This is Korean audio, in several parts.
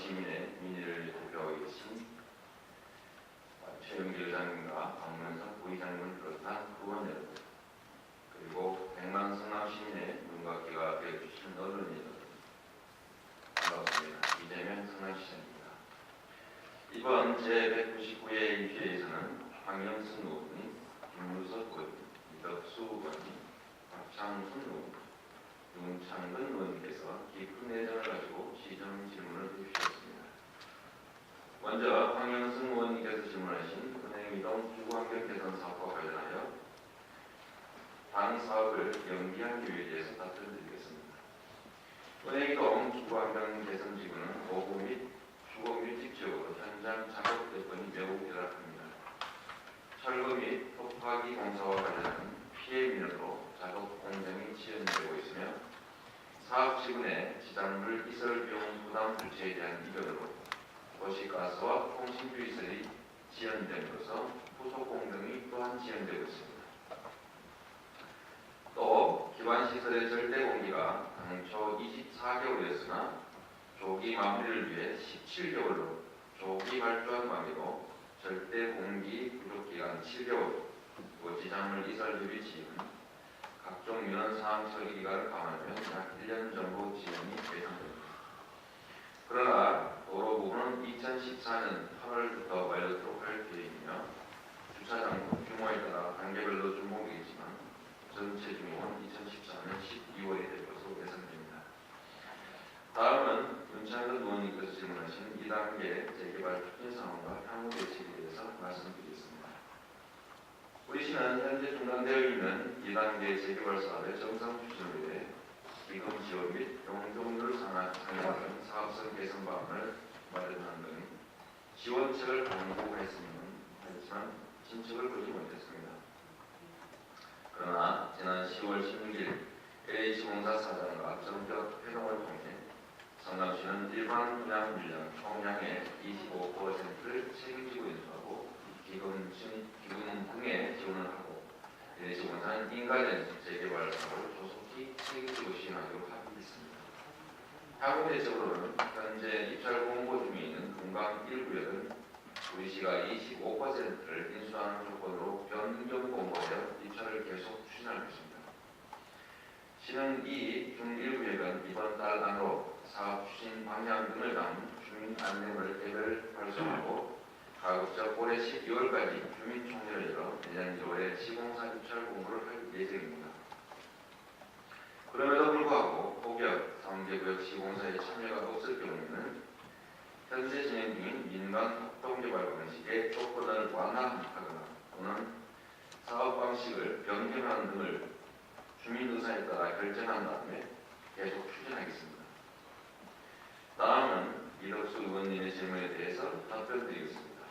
시민의 민의를 대표하고 계신 최영길 의장님과 박문선 부의장님을 비롯한 의원 여러분, 그리고 100만 성남 시민의 눈과 귀가 되어주신 언론인 여러분, 반갑습니다. 이재명 성남시장입니다. 이번 제199회 임시회에서는 황영선 의원님, 김무석 의원님, 이덕수 의원님, 박창순 의원님, 윤창근 의원님께서 깊은 내정을 가지고 시정 질문을 해주셨습니다. 먼저 황영선 의원님께서 질문하신 은행 이동 주거환경 개선 사업과 관련하여 당 사업을 연기한 계획에 대해서 답변드리겠습니다. 은행 이동 주거환경 개선 지구는 도보 및 주거 밀집 지역으로 현장 작업 여건이 매우 열악합니다. 철거 및 토파기 공사와 관련한 피해 민원으로 작업 공정이 지연되고 있으며 사업 지분의 지상물 이설 비용 부담 불체에 대한 이견으로 도시가스와 통신주의설이 지연됨으로써 후속 공정이 또한 지연되고 있습니다. 또 기반시설의 절대 공기가 당초 24개월이었으나 조기 마무리를 위해 17개월로 조기 발주한 관계로 절대 공기 부족 기간 7개월, 지상물 이설 대비 지연, 각종 민원 사항 처리 기간을 감안하면 약 1년 정도 지연이 예상됩니다. 그러나 도로 부분은 2014년 8월부터 완료토록 할 계획이며 주차장 규모에 따라 단계별로 준공되겠지만 전체 규모는 2014년 12월이 될 것으로 예상됩니다. 다음은 윤창근 의원님께서 질문하신 2단계 재개발 추진 상황과 향후 대책에 대해서 말씀드리겠습니다. 우리 시는 현재 중단되어 있는 2단계 재개발 사업의 정상 추진을 위해 기금 지원 및 용적률 상향하는 사업성 개선 방안을 마련하는 등 지원책을 강구했지만 진척을 거두지 못했습니다. 그러나 지난 10월 16일 LH공사 사장과 정격 회동을 통해 성남시는 일반 분양 물량 총량의 25%를 책임지고 인수하고 기금 등의 지원을 하고 LH공사는 인가된 재개발 사업을 조속히 책임지고 시행하기로 합의했습니다. 향후 대책으로는 현재 입찰 공고 중에 있는 금강 1구역은 우리시가 25%를 인수하는 조건으로 변경 공고하여 입찰을 계속 추진할 것입니다. 시는 이 중 1구역은 이번 달 안으로 사업 추진 방향 등을 담은 주민 안내물 앱을 발송하고 가급적 올해 12월까지 주민총회를 열어 내년 2월에 시공사 입찰 공고를 할 예정입니다. 그럼에도 불구하고 포격, 3개구역 시공사의 참여가 없을 경우에는 현재 진행 중인 민간 협동개발 방식의 조건을 완화하거나 또는 사업 방식을 변경하는 등을 주민 의사에 따라 결정한 다음에 계속 추진하겠습니다. 다음은 이덕수 의원님의 질문에 대해서 답변드리겠습니다.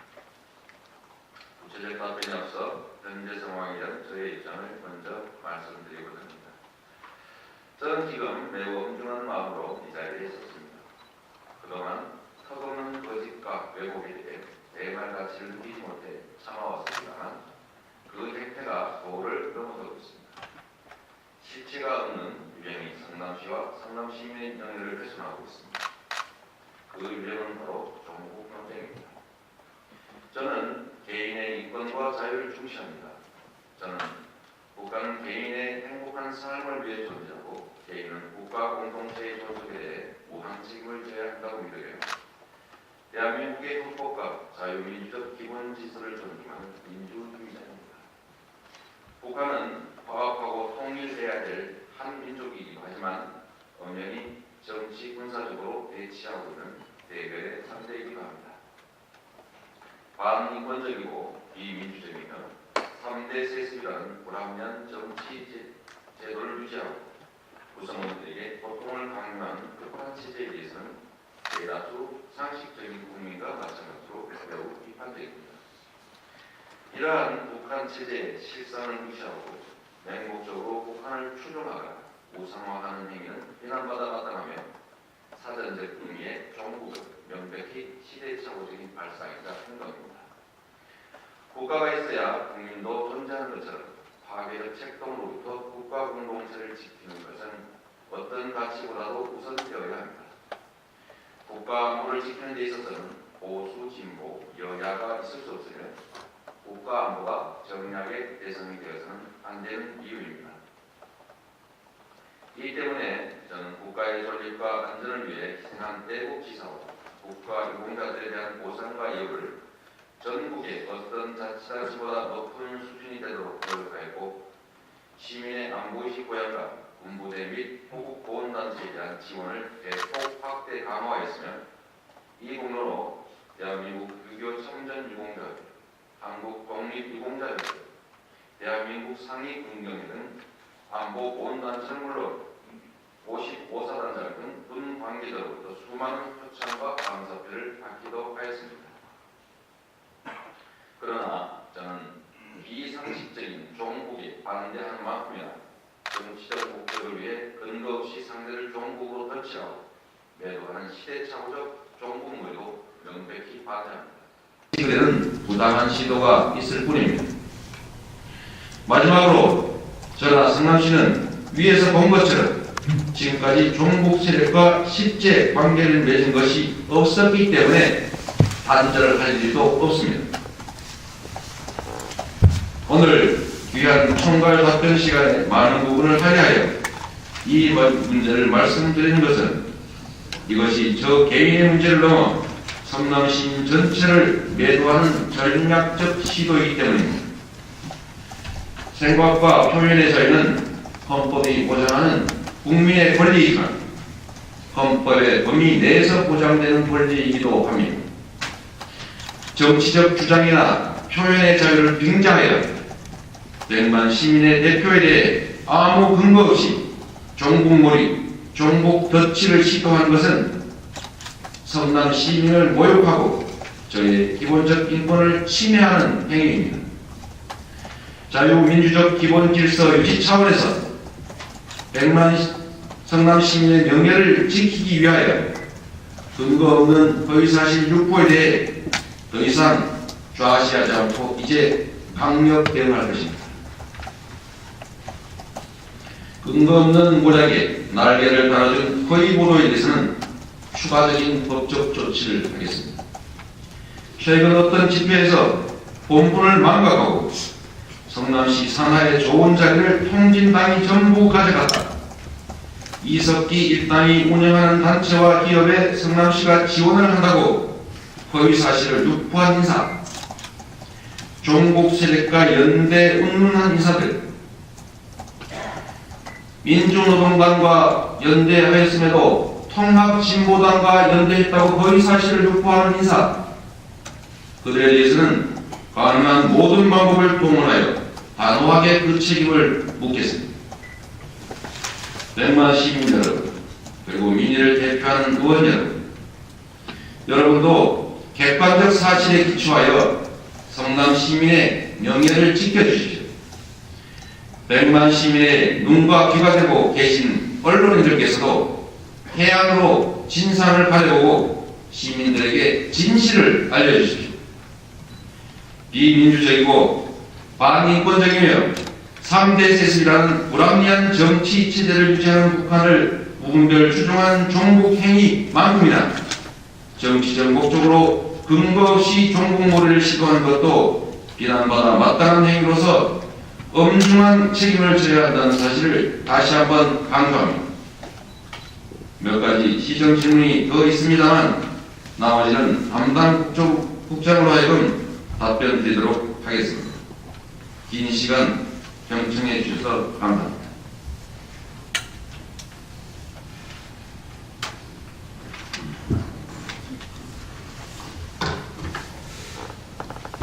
구체적 답변에 앞서 현재 상황에 대한 저의 입장을 먼저 말씀드리고자 합니다. 저는 지금 매우 엄중한 마음으로 이 자리에 있었습니다. 그동안 턱없는 거짓과 왜곡에 대해 대말 가치를 느끼지 못해 참아왔습니다만 그 행태가 도를 넘어서고 있습니다. 실체가 없는 유행이 성남시와 성남 시민의 명예를 훼손하고 있습니다. 그 유행은 바로 종북 논쟁입니다. 저는 개인의 인권과 자유를 중시합니다. 저는 국가는 개인의 행복한 삶을 위해 존재하고 개인은 국가 공동체의 존속에 대해 무한 책임을 져야 한다고 믿어요. 대한민국의 헌법과 자유민주적 기본 질서를 존중하는 민주주의자입니다. 북한은 화합하고 통일해야 될 한 민족이기도 하지만 엄연히 정치 군사적으로 대치하고 있는 대결의 상대이기도 합니다. 반인권적이고 비민주적이며 3대 세습이라는 불합리한 정치 제도를 유지하고 구성원들에게 고통을 강요하는 급한 체제에 대해서는 대다수 상식적인 국민과 마찬가지로 매우 비판적입니다. 이러한 북한 체제의 실상을 무시하고 맹목적으로 북한을 추종하거나 우상화하는 행위는 비난받아 마땅하며 사전적 의미의 종북은 명백히 시대착오적인 발상이자 행동입니다. 국가가 있어야 국민도 존재하는 것처럼 파괴적 책동으로부터 국가 공동체를 지키는 것은 어떤 가치보다도 우선되어야 합니다. 국가 국가안보를 지키는 데 있어서는 보수, 진보, 여야가 있을 수 없으며 국가안보가 정략의 대상이 되어서는 안 되는 이유입니다. 이 때문에 저는 국가의 존립과 안전을 위해 희생한 애국지사와 국가유공자들에 대한 보상과 이유를 전국의 어떤 자치단체보다 높은 수준이 되도록 노력하였고, 시민의 안보의식 보양과 군부대 및 호국 보훈단체에 대한 지원을 대폭 확대 강화하였으며, 이 공로로 대한민국 유교 참전유공자협회, 한국 독립유공자협회, 대한민국 상위군경회 등 안보 보훈단체는 물론 55사단장 등 군 관계자로부터 수많은 표창과 감사표를 받기도 하였습니다. 그러나 저는 비상식적인 종국에 반대하는 만큼이나 정치적 목적을 위해 근거 없이 상대를 종국으로 덧치하고 매도하는 시대착오적 종국무에도 명백히 반대합니다. 시대는 부당한 시도가 있을 뿐입니다. 마지막으로 저나 성남시는 위에서 본 것처럼 지금까지 종북 세력과 실제 관계를 맺은 것이 없었기 때문에 단절을 할 일도 없습니다. 오늘 귀한 총괄 답변 시간에 많은 부분을 할애하여 이 문제를 말씀드리는 것은 이것이 저 개인의 문제를 넘어 성남시민 전체를 매도하는 전략적 시도이기 때문입니다. 생각과 표현의 자유는 헌법이 보장하는 국민의 권리이지만 헌법의 범위 내에서 보장되는 권리이기도 합니다. 정치적 주장이나 표현의 자유를 빙자하여 100만 시민의 대표에 대해 아무 근거 없이 종북몰이, 종북 덧치를 시도한 것은 성남 시민을 모욕하고 저의 기본적 인권을 침해하는 행위입니다. 자유민주적 기본 질서 유지 차원에서 100만 성남 시민의 명예를 지키기 위하여 근거 없는 허위사실 유포에 대해 더 이상 좌시하지 않고 이제 강력 대응할 것입니다. 근거 없는 모략에 날개를 달아준 허위 보도에 대해서는 추가적인 법적 조치를 하겠습니다. 최근 어떤 집회에서 본분을 망각하고 성남시 산하의 좋은 자리를 통진당이 전부 가져갔다. 이석기 일당이 운영하는 단체와 기업에 성남시가 지원을 한다고 허위사실을 유포한 인사, 종북 세력과 연대 운운한 인사들, 민주노동당과 연대하였음에도 통합진보당과 연대했다고 허위사실을 유포하는 인사, 그들에 대해서는 가능한 모든 방법을 동원하여 단호하게 그 책임을 묻겠습니다. 100만 시민 여러분, 그리고 민의를 대표하는 의원 여러분, 여러분도 객관적 사실에 기초하여 성남 시민의 명예를 지켜주십시오. 100만 시민의 눈과 귀가 되고 계신 언론인들께서도 해안으로 진상을 가려보고 시민들에게 진실을 알려주십시오. 비민주적이고 반인권적이며 3대 세습이라는 불합리한 정치 체제를 유지하는 북한을 무분별 추종한 종북 행위만큼이나 정치적 목적으로 근거 없이 종북몰이를 시도한 것도 비난받아 마땅한 행위로서 엄중한 책임을 져야 한다는 사실을 다시 한번 강조합니다. 몇 가지 시정 질문이 더 있습니다만 나머지는 담당 국장으로 하여금 답변 드리도록 하겠습니다. 긴 시간 경청해 주셔서 감사합니다.